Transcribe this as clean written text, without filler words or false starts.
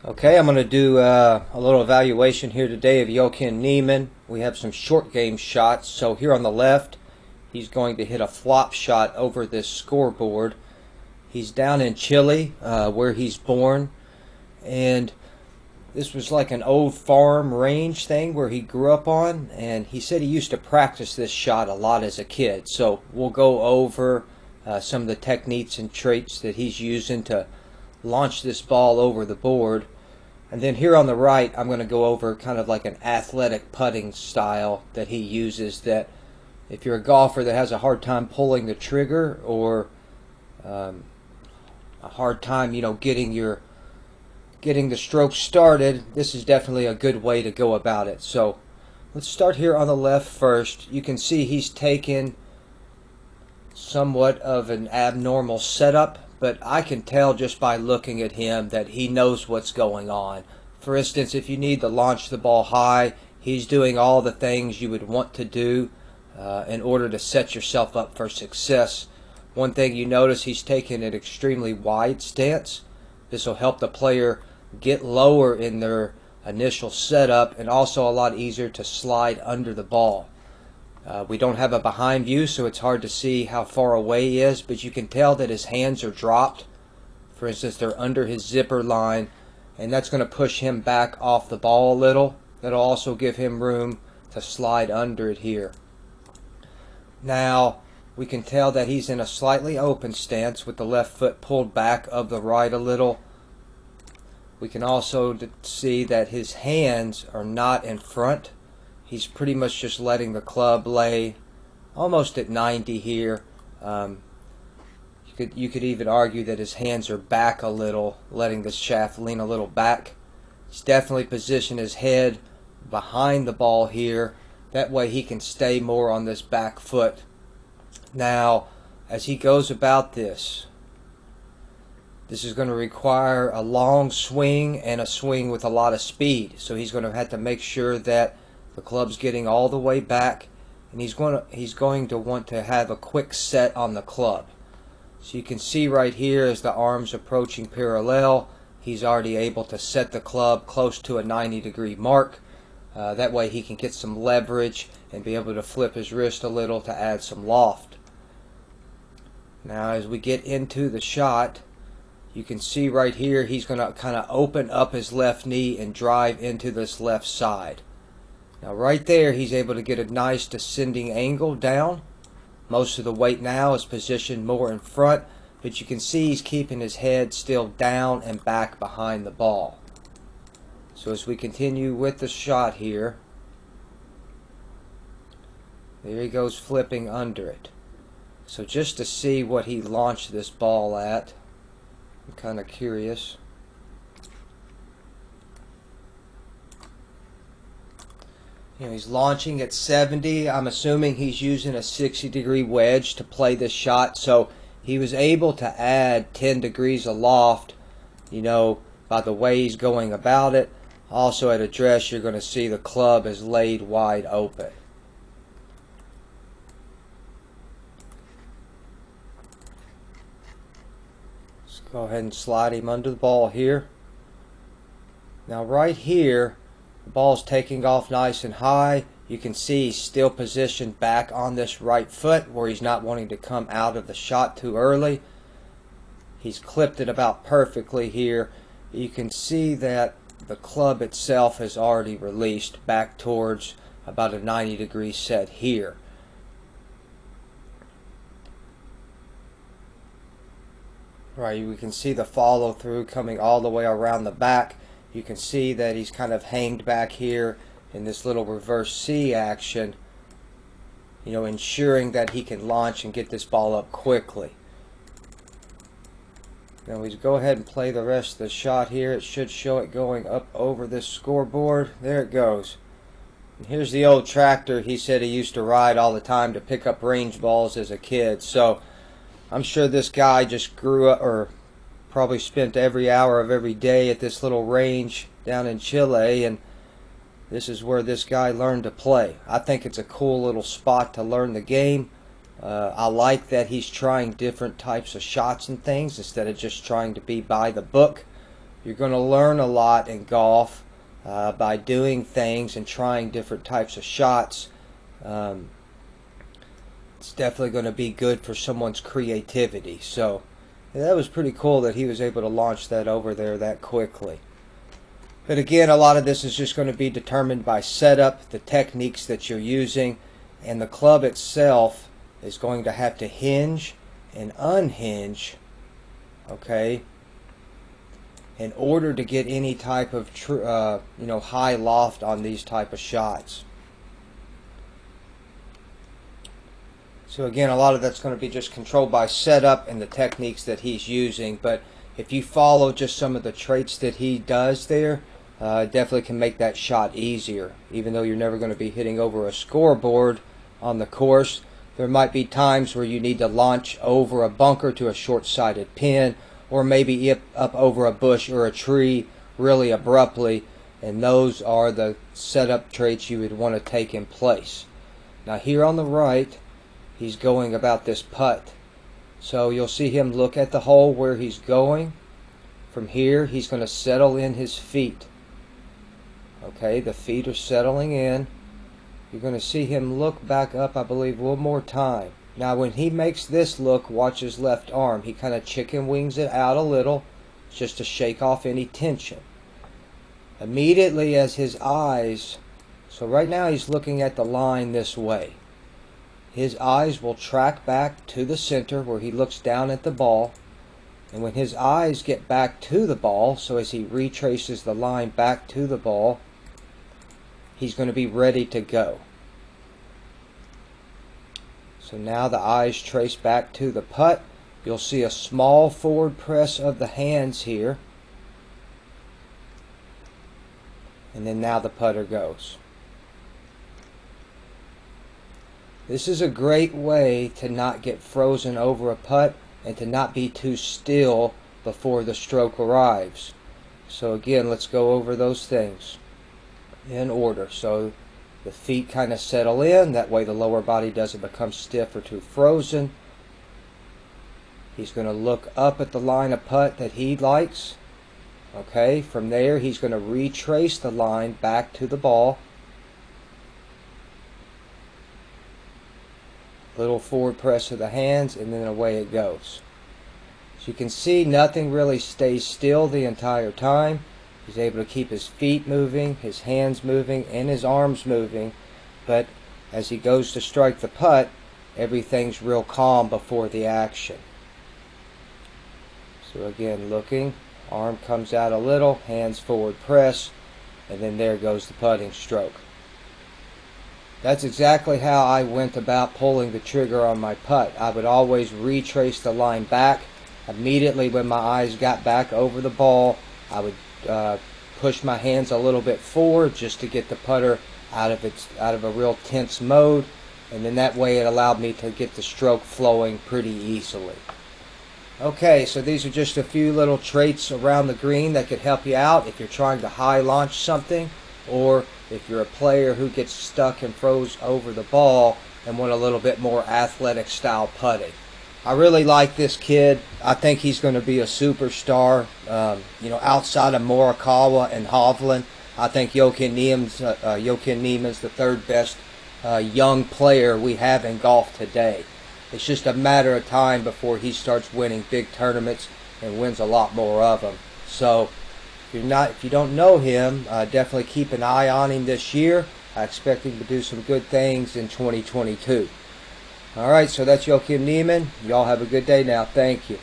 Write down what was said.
Okay, I'm going to do a little evaluation here today of Joaquin Niemann. We have some short game shots. So here on the left, he's going to hit a flop shot over this scoreboard. He's down in Chile, where he's born, and this was like an old farm range thing where he grew up on, and he said he used to practice this shot a lot as a kid. So we'll go over some of the techniques and traits that he's using to launch this ball over the board. And then here on the right, I'm going to go over kind of like an athletic putting style that he uses, that if you're a golfer that has a hard time pulling the trigger, or a hard time, getting the stroke started, this is definitely a good way to go about it. So let's start here on the left first. You can see he's taken somewhat of an abnormal setup, but I can tell just by looking at him that he knows what's going on. For instance, if you need to launch the ball high, he's doing all the things you would want to do in order to set yourself up for success. One thing you notice, he's taking an extremely wide stance. This will help the player get lower in their initial setup, and also a lot easier to slide under the ball. We don't have a behind view, so it's hard to see how far away he is, but you can tell that his hands are dropped. For instance, they're under his zipper line, and that's going to push him back off the ball a little. That'll also give him room to slide under it here. Now, we can tell that he's in a slightly open stance with the left foot pulled back of the right a little. We can also see that his hands are not in front. He's pretty much just letting the club lay almost at 90 here. You could even argue that his hands are back a little, letting the shaft lean a little back. He's definitely positioned his head behind the ball here. That way he can stay more on this back foot. Now, as he goes about this is going to require a long swing and a swing with a lot of speed. So he's going to have to make sure that the club's getting all the way back, and he's going to want to have a quick set on the club. So you can see right here, as the arm's approaching parallel, he's already able to set the club close to a 90-degree mark. That way he can get some leverage and be able to flip his wrist a little to add some loft. Now as we get into the shot, you can see right here he's going to kind of open up his left knee and drive into this left side. Now right there, he's able to get a nice descending angle down. Most of the weight now is positioned more in front, but you can see he's keeping his head still down and back behind the ball. So as we continue with the shot here, there he goes flipping under it. So just to see what he launched this ball at, I'm kind of curious. He's launching at 70. I'm assuming he's using a 60-degree wedge to play this shot. So he was able to add 10 degrees of loft, by the way he's going about it. Also at address, you're going to see the club is laid wide open. Let's go ahead and slide him under the ball here. Now right here, the ball's taking off nice and high. You can see he's still positioned back on this right foot where he's not wanting to come out of the shot too early. He's clipped it about perfectly here. You can see that the club itself has already released back towards about a 90-degree set here. Right, we can see the follow through coming all the way around the back. You can see that he's kind of hanged back here in this little reverse C action, ensuring that he can launch and get this ball up quickly. Now we go ahead and play the rest of the shot here. It should show it going up over this scoreboard. There it goes. And here's the old tractor he said he used to ride all the time to pick up range balls as a kid. So I'm sure this guy just grew up, or probably spent every hour of every day at this little range down in Chile, and this is where this guy learned to play. I think it's a cool little spot to learn the game. I like that he's trying different types of shots and things instead of just trying to be by the book. You're going to learn a lot in golf by doing things and trying different types of shots. It's definitely going to be good for someone's creativity. So yeah, that was pretty cool that he was able to launch that over there that quickly. But again, a lot of this is just going to be determined by setup, the techniques that you're using, and the club itself is going to have to hinge and unhinge, okay, in order to get any type of high loft on these type of shots. So again, a lot of that's going to be just controlled by setup and the techniques that he's using. But if you follow just some of the traits that he does there, definitely can make that shot easier. Even though you're never going to be hitting over a scoreboard on the course, there might be times where you need to launch over a bunker to a short-sided pin, or maybe up over a bush or a tree really abruptly, and those are the setup traits you would want to take in place. Now here on the right, he's going about this putt. So you'll see him look at the hole where he's going. From here, he's going to settle in his feet. Okay, the feet are settling in. You're going to see him look back up, I believe, one more time. Now when he makes this look, watch his left arm. He kind of chicken wings it out a little, just to shake off any tension. Immediately as his eyes, so right now he's looking at the line this way. His eyes will track back to the center where he looks down at the ball. And when his eyes get back to the ball, so as he retraces the line back to the ball, he's going to be ready to go. So now the eyes trace back to the putt. You'll see a small forward press of the hands here. And then now the putter goes. This is a great way to not get frozen over a putt and to not be too still before the stroke arrives. So again, let's go over those things in order. So the feet kind of settle in, that way the lower body doesn't become stiff or too frozen. He's going to look up at the line of putt that he likes. Okay, from there he's going to retrace the line back to the ball. Little forward press of the hands, and then away it goes. So you can see nothing really stays still the entire time. He's able to keep his feet moving, his hands moving, and his arms moving. But as he goes to strike the putt, everything's real calm before the action. So again, looking, arm comes out a little, hands forward press, and then there goes the putting stroke. That's exactly how I went about pulling the trigger on my putt. I would always retrace the line back. Immediately when my eyes got back over the ball, I would push my hands a little bit forward just to get the putter out of a real tense mode, and then that way it allowed me to get the stroke flowing pretty easily. Okay, so these are just a few little traits around the green that could help you out if you're trying to high launch something, or if you're a player who gets stuck and froze over the ball and want a little bit more athletic style putting. I really like this kid. I think he's going to be a superstar. Outside of Morikawa and Hovland, I think Joaquin Niemann's the third best young player we have in golf today. It's just a matter of time before he starts winning big tournaments and wins a lot more of them. So if you don't know him, definitely keep an eye on him this year. I expect him to do some good things in 2022. All right, so that's Joaquin Niemann. Y'all have a good day now. Thank you.